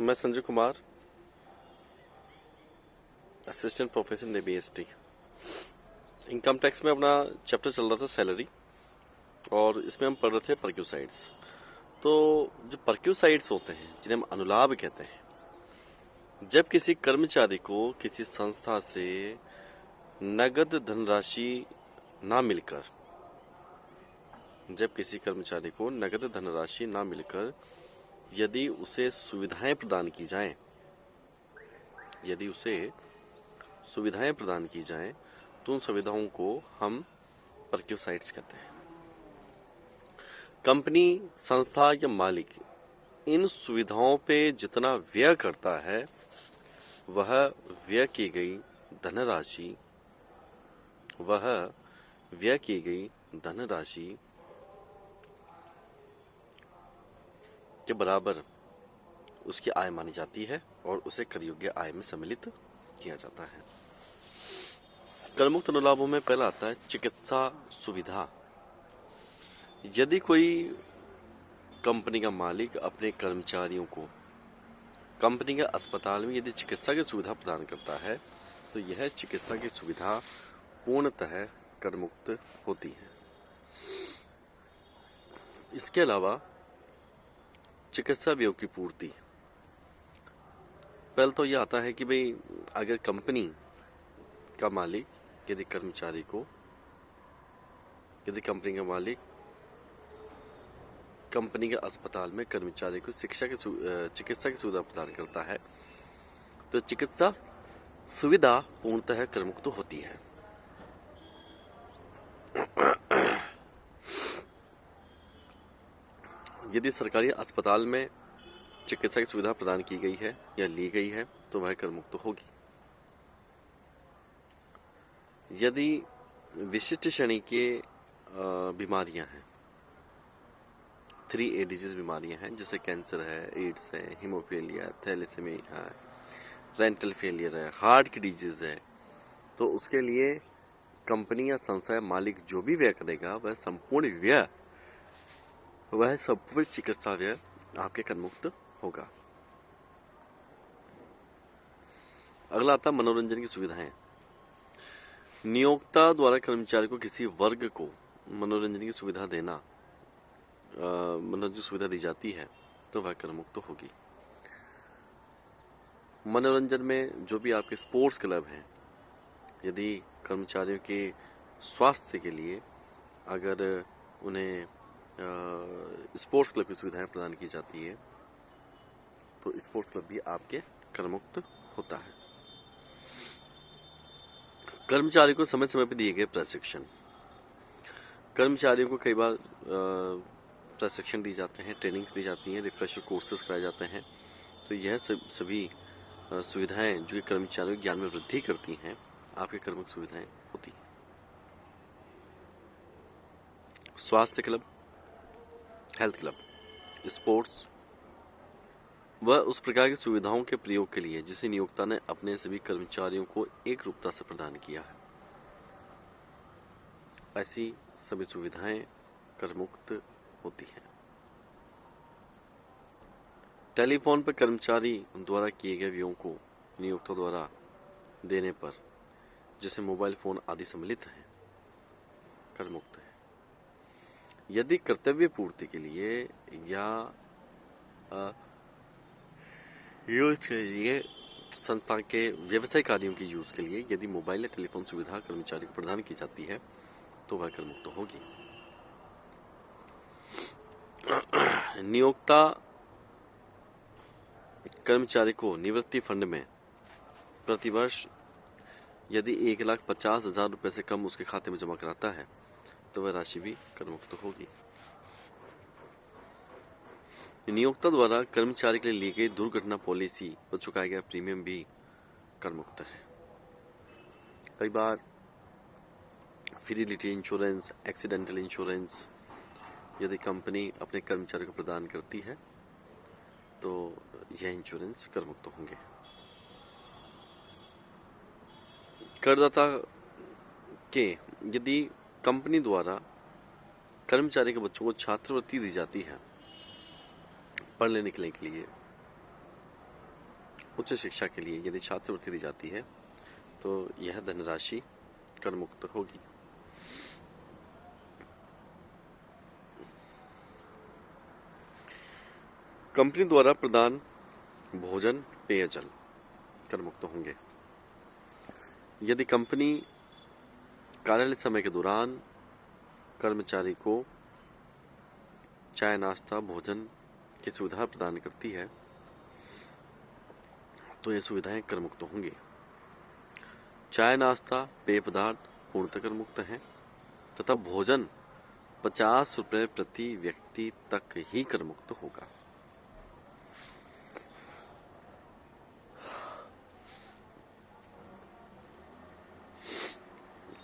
मैं Sanjay Kumar, assistant professor नेबीएसटी। Income tax में अपना चैप्टर चल रहा था सैलरी, और इसमें हम पढ़ रहे थे परक्यूसाइड्स। तो जो परक्यूसाइड्स होते हैं, जिन्हें हम अनुलाभ कहते हैं, जब किसी कर्मचारी को किसी संस्था से नगद धनराशि ना मिलकर यदि उसे सुविधाएं प्रदान की जाएं तो उन सुविधाओं को हम परक्यूसाइड्स कहते हैं। कंपनी, संस्था या मालिक इन सुविधाओं पे जितना व्यय करता है, वह व्यय की गई धनराशि के बराबर उसकी आय मानी जाती है और उसे कर योग्य आय में सम्मिलित किया जाता है। करमुक्त अनुलाभों में पहला आता है चिकित्सा सुविधा। यदि कोई कंपनी का मालिक अपने कर्मचारियों को कंपनी के अस्पताल में यदि चिकित्सा की सुविधा प्रदान करता है, तो यह चिकित्सा की सुविधा पूर्णतः करमुक्त होती है। इसके अलावा चिकित्सा व्ययों की पूर्ति, पहले तो यह आता है कि भाई अगर कंपनी का मालिक यदि कंपनी के अस्पताल में कर्मचारी को चिकित्सा की सुविधा प्रदान करता है, तो चिकित्सा सुविधा पूर्णतः करमुक्त होती है। यदि सरकारी अस्पताल में चिकित्सा की सुविधा प्रदान की गई है या ली गई है, तो वह करमुक्त होगी। यदि विशिष्ट श्रेणी के बीमारियां हैं, 3A डिजीज बीमारियां हैं, जैसे कैंसर है, एड्स है, हीमोफीलिया, थैलेसीमिया है, रेंटल फेलियर है, हार्ट की डिजीज है, तो उसके लिए कंपनी या संस्था या मालिक जो भी व्यय करेगा, वह संपूर्ण चिकित्सा व्यय आपके करमुक्त होगा। अगला आता है मनोरंजन की सुविधाएं। नियोक्ता द्वारा कर्मचारी को किसी वर्ग को मनोरंजन की सुविधा दी जाती है, तो वह करमुक्त होगी। मनोरंजन में जो भी आपके स्पोर्ट्स क्लब हैं, यदि कर्मचारियों के स्वास्थ्य के लिए अगर उन्हें स्पोर्ट्स क्लब की सुविधाएं प्रदान की जाती है, तो स्पोर्ट्स क्लब भी आपके करमुक्त होता है। कर्मचारी को समय समय पर दिए गए प्रशिक्षण, कर्मचारियों को कई बार प्रशिक्षण दी जाते हैं, ट्रेनिंग्स दी जाती हैं, रिफ्रेशर कोर्सेज कराए जाते हैं, तो यह सभी सुविधाएं जो कर्मचारियों के ज्ञान में वृद्धि करती हैं, आपके करमुक्त सुविधाएं होती हैं। स्वास्थ्य क्लब, हेल्थ क्लब, स्पोर्ट्स वह उस प्रकार की सुविधाओं के प्रयोग के लिए जिसे नियोक्ता ने अपने सभी कर्मचारियों को एक रूपता से प्रदान किया है, ऐसी सभी सुविधाएं करमुक्त होती हैं। टेलीफोन पर कर्मचारी द्वारा किए गए व्ययों को नियोक्ता द्वारा देने पर, जिसे मोबाइल फोन आदि सम्मिलित है, करमुक्त है। यदि कर्तव्य पूर्ति के लिए या यूज के लिए संस्था के व्यवसाय कार्यों के यूज के लिए यदि मोबाइल या टेलीफोन सुविधा कर्मचारी को प्रदान की जाती है, तो वह करमुक्त होगी। नियोक्ता कर्मचारी को निवृत्ति फंड में प्रतिवर्ष यदि 1,50,000 रुपए से कम उसके खाते में जमा कराता है, तो वह राशि भी करमुक्त होगी। नियोक्ता द्वारा कर्मचारी के लिए ली गई दुर्घटना पॉलिसी पर चुकाया गया प्रीमियम भी करमुक्त है। कई बार फिडेलिटी इंश्योरेंस, एक्सीडेंटल इंश्योरेंस यदि कंपनी अपने कर्मचारी को प्रदान करती है, तो यह इंश्योरेंस करमुक्त होंगे। करदाता के यदि कंपनी द्वारा कर्मचारी के बच्चों को छात्रवृत्ति दी जाती है पढ़ने लिखने के लिए, उच्च शिक्षा के लिए यदि छात्रवृत्ति दी जाती है तो यह धनराशि कर मुक्त होगी। कंपनी द्वारा प्रदान भोजन पेयजल कर मुक्त होंगे। यदि कंपनी कार्यालय समय के दौरान कर्मचारी को चाय नाश्ता भोजन की सुविधा प्रदान करती है तो ये सुविधाएं कर मुक्त होंगी। चाय नाश्ता पेय पदार्थ पूर्णतः कर मुक्त हैं तथा भोजन 50 रुपए प्रति व्यक्ति तक ही कर मुक्त होगा।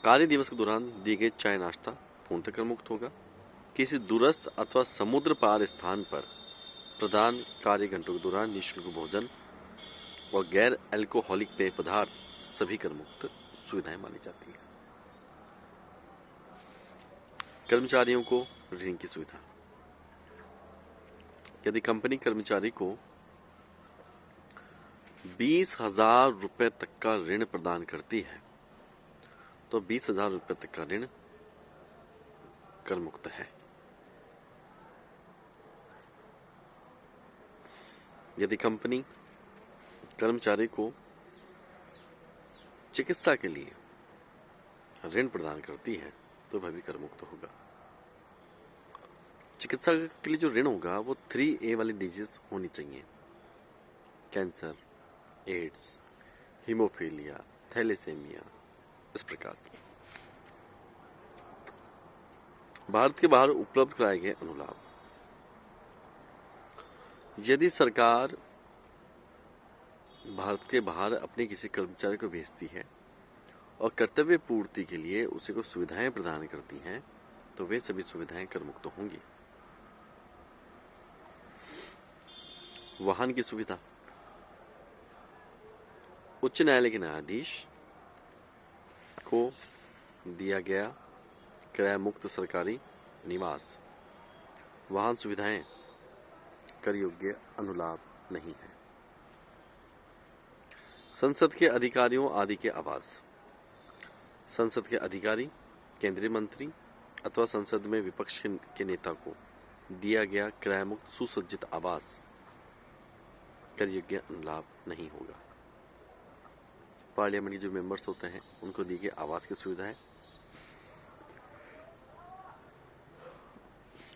कार्य दिवस के दौरान दिए गए चाय नाश्ता पूर्णतः कर मुक्त होगा। किसी दूरस्थ अथवा समुद्र पार स्थान पर प्रदान कार्य घंटों के दौरान निःशुल्क भोजन और गैर अल्कोहलिक पेय पदार्थ सभी कर मुक्त सुविधाएं मानी जाती है। कर्मचारियों को ऋण की सुविधा। यदि कंपनी कर्मचारी को 20,000 रुपए तक का ऋण प्रदान करती है तो 20,000 रुपए तक का ऋण कर मुक्त है। यदि कंपनी कर्मचारी को चिकित्सा के लिए ऋण प्रदान करती है तो वह भी कर मुक्त होगा। चिकित्सा के लिए जो ऋण होगा वो 3A वाली डिजीज होनी चाहिए। कैंसर, एड्स, हीमोफीलिया, थैलेसेमिया, इस प्रकार की। भारत के बाहर उपलब्ध कराए गए अनुलाभ। यदि सरकार भारत के बाहर अपने किसी कर्मचारी को भेजती है और कर्तव्य पूर्ति के लिए उसे को सुविधाएं प्रदान करती हैं तो वे सभी सुविधाएं कर मुक्त होंगी। वाहन की सुविधा। उच्च न्यायालय के न्यायाधीश को दिया गया किराया मुक्त सरकारी निवास वाहन सुविधाएं कर योग्य अनुलाभ नहीं है। संसद के अधिकारियों आदि के आवास। संसद के अधिकारी, केंद्रीय मंत्री अथवा संसद में विपक्ष के नेता को दिया गया किराया मुक्त सुसज्जित आवास कर योग्य अनुलाभ नहीं होगा। पार्लियामेंट के जो मेंबर्स होते हैं उनको दी गई आवास की सुविधाएं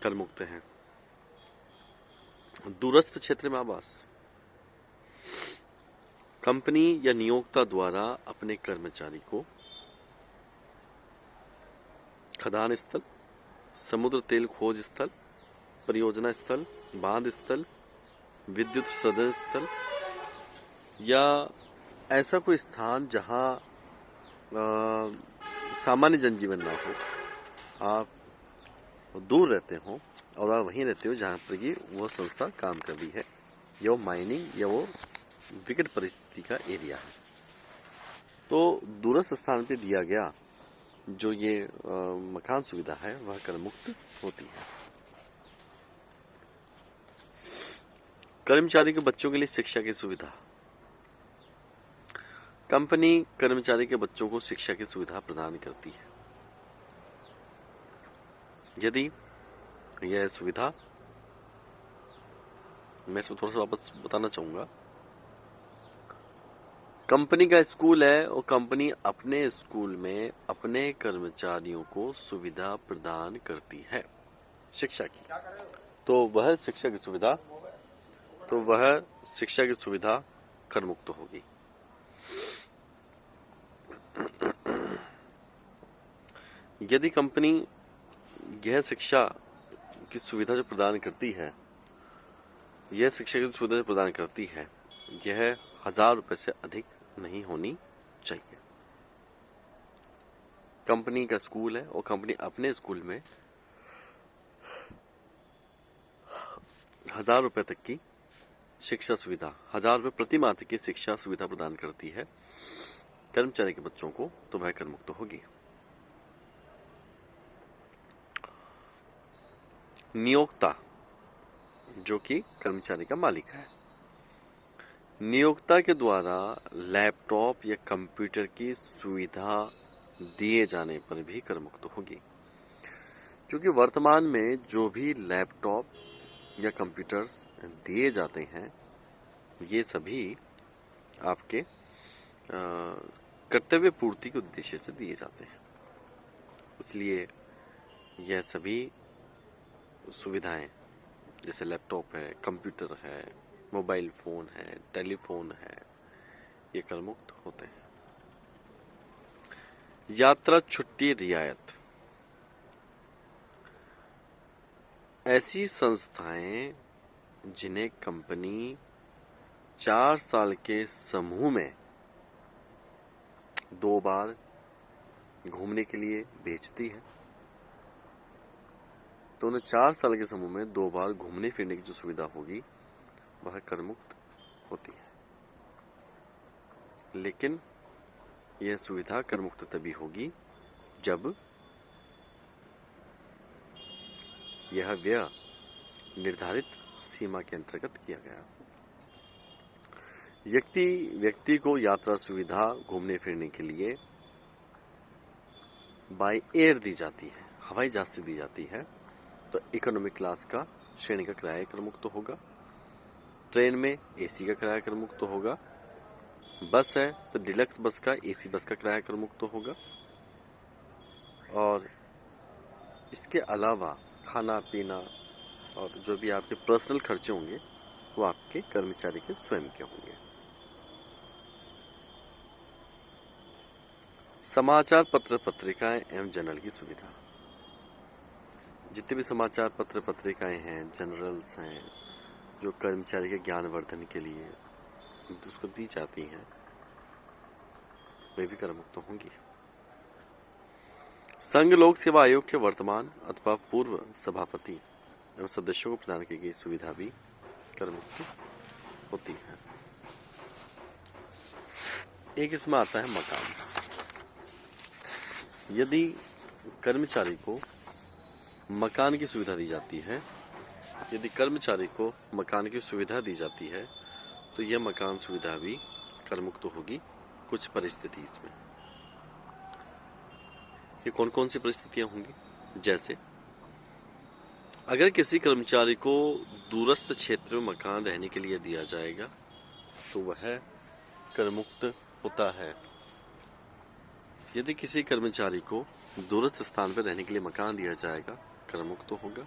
कर मुक्त हैं। दूरस्थ क्षेत्र में आवास। कंपनी या नियोक्ता द्वारा अपने कर्मचारी को खदान स्थल, समुद्र तेल खोज स्थल, परियोजना स्थल, बांध स्थल, विद्युत सदन स्थल या ऐसा कोई स्थान जहां सामान्य जनजीवन ना हो, आप दूर रहते हो और आप वहीं रहते हो जहां पर ये वो संस्था काम कर रही है या वो माइनिंग या वो विकट परिस्थिति का एरिया है तो दूरस्थ स्थान पे दिया गया जो ये मकान सुविधा है वह कर मुक्त होती है। कर्मचारी के बच्चों के लिए शिक्षा की सुविधा। कंपनी कर्मचारी के बच्चों को शिक्षा की सुविधा प्रदान करती है। यदि यह सुविधा, मैं इसमें थोड़ा सा वापस बताना चाहूंगा, कंपनी का स्कूल है और कंपनी अपने स्कूल में अपने कर्मचारियों को सुविधा प्रदान करती है शिक्षा की, तो वह शिक्षा की सुविधा कर मुक्त होगी। यदि कंपनी यह शिक्षा की सुविधा जो प्रदान करती है, यह 1,000 रुपए से अधिक नहीं होनी चाहिए। कंपनी का स्कूल है और कंपनी अपने स्कूल में 1,000 रुपए तक की शिक्षा सुविधा, 1,000 रुपए प्रति माह तक की शिक्षा सुविधा प्रदान करती है कर्मचारी के बच्चों को, तो वह कर मुक्त होगी। नियोक्ता जो कि कर्मचारी का मालिक है, नियोक्ता के द्वारा लैपटॉप या कंप्यूटर की सुविधा दिए जाने पर भी कर मुक्त होगी, क्योंकि वर्तमान में जो भी लैपटॉप या कंप्यूटर्स दिए जाते हैं ये सभी आपके कर्तव्य पूर्ति के उद्देश्य से दिए जाते हैं। इसलिए यह सभी सुविधाएं जैसे लैपटॉप है, कंप्यूटर है, मोबाइल फोन है, टेलीफोन है, ये कर मुक्त होते हैं। यात्रा छुट्टी रियायत। ऐसी संस्थाएं जिन्हें कंपनी 4 साल के समूह में 2 बार घूमने के लिए भेजती है, तो उन्हें 4 साल के समूह में 2 बार घूमने फिरने की जो सुविधा होगी वह कर मुक्त होती है। लेकिन यह सुविधा कर मुक्त तभी होगी जब यह व्यय निर्धारित सीमा के अंतर्गत किया गया। व्यक्ति को यात्रा सुविधा घूमने फिरने के लिए बाय एयर दी जाती है, हवाई जहाज से दी जाती है, तो इकोनॉमिक क्लास का श्रेणी का किराया कर मुक्त होगा। ट्रेन में एसी का किराया कर मुक्त होगा। बस है तो डिलक्स बस का, एसी बस का किराया कर मुक्त होगा। और इसके अलावा खाना पीना और जो भी आपके पर्सनल खर्चे होंगे वो आपके कर्मचारी के स्वयं के होंगे। समाचार पत्र पत्रिकाएं एवं जर्नल की सुविधा। जितने भी समाचार पत्र पत्रिकाएं हैं, जनरल्स हैं, जो कर्मचारी के ज्ञानवर्धन के लिए उसको दी जाती हैं, वे भी कर मुक्त होंगी। संघ लोक सेवा आयोग के वर्तमान अथवा पूर्व सभापति एवं सदस्यों को प्रदान की गई सुविधा भी कर मुक्त होती है। एक इसमें आता है मकान। यदि कर्मचारी को मकान की सुविधा दी जाती है, यदि कर्मचारी को मकान की सुविधा दी जाती है तो यह मकान सुविधा भी कर मुक्त होगी कुछ परिस्थिति में। ये कौन कौन सी परिस्थितियां होंगी? जैसे अगर किसी कर्मचारी को दूरस्थ क्षेत्र में मकान रहने के लिए दिया जाएगा तो वह कर मुक्त होता है। यदि किसी कर्मचारी को दूरस्थ स्थान पर रहने के लिए मकान दिया जाएगा, कर मुक्त होगा।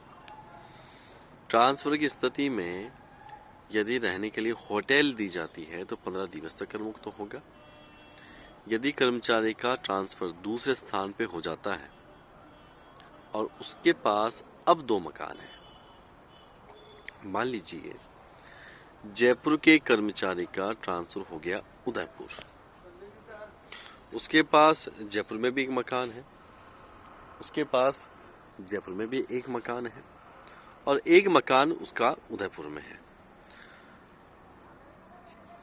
ट्रांसफर की स्थिति में यदि रहने के लिए होटल दी जाती है तो 15 दिवस तक कर मुक्त होगा। यदि कर्मचारी का ट्रांसफर दूसरे स्थान पे हो जाता है और उसके पास अब 2 मकान है, मान लीजिए जयपुर के कर्मचारी का ट्रांसफर हो गया उदयपुर, उसके पास जयपुर में भी एक मकान है, उसके पास जयपुर में भी एक मकान है और एक मकान उसका उदयपुर में है।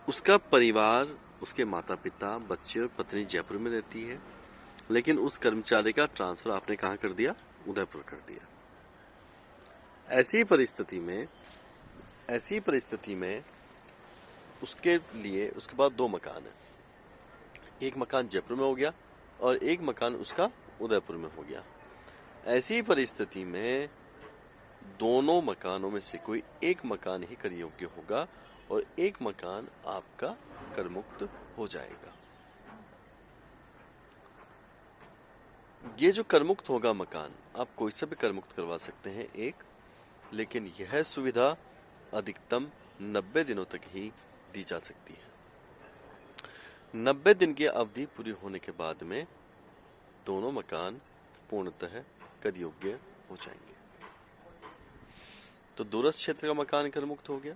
उसका परिवार, उसके माता पिता, बच्चे और पत्नी जयपुर में रहती है, लेकिन उस कर्मचारी का ट्रांसफर आपने कहां कर दिया? उदयपुर कर दिया। ऐसी परिस्थिति में उसके लिए उसके पास 2 मकान है, एक मकान जयपुर में हो गया और एक मकान उसका उदयपुर में हो गया। ऐसी परिस्थिति में दोनों मकानों में से कोई एक मकान ही कर योग्य होगा और एक मकान आपका कर मुक्त हो जाएगा। ये जो कर मुक्त होगा मकान, आप कोई से भी कर मुक्त करवा सकते हैं एक, लेकिन यह सुविधा अधिकतम 90 दिनों तक ही दी जा सकती है। 90 दिन की अवधि पूरी होने के बाद में दोनों मकान पूर्णतः कर योग्य हो जाएंगे। तो दूरस्थ क्षेत्र का मकान कर मुक्त हो गया।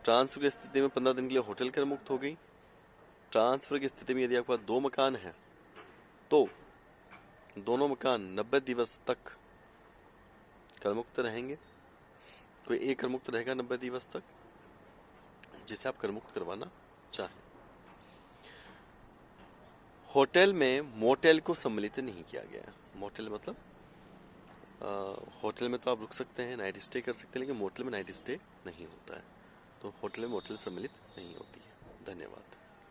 ट्रांसफर की स्थिति में 15 दिन के लिए होटल कर मुक्त हो गई। ट्रांसफर की स्थिति में यदि आपके पास 2 मकान है तो दोनों मकान 90 दिवस तक कर मुक्त रहेंगे। कोई एक कर मुक्त रहेगा 90 दिवस तक जिसे आप कर मुक्त करवाना चाहें। होटल में मोटेल को सम्मिलित नहीं किया गया। मोटेल मतलब होटल में तो आप रुक सकते हैं, नाइट स्टे कर सकते हैं, लेकिन मोटेल में नाइट स्टे नहीं होता है। तो होटल में मोटल सम्मिलित नहीं होती है। धन्यवाद।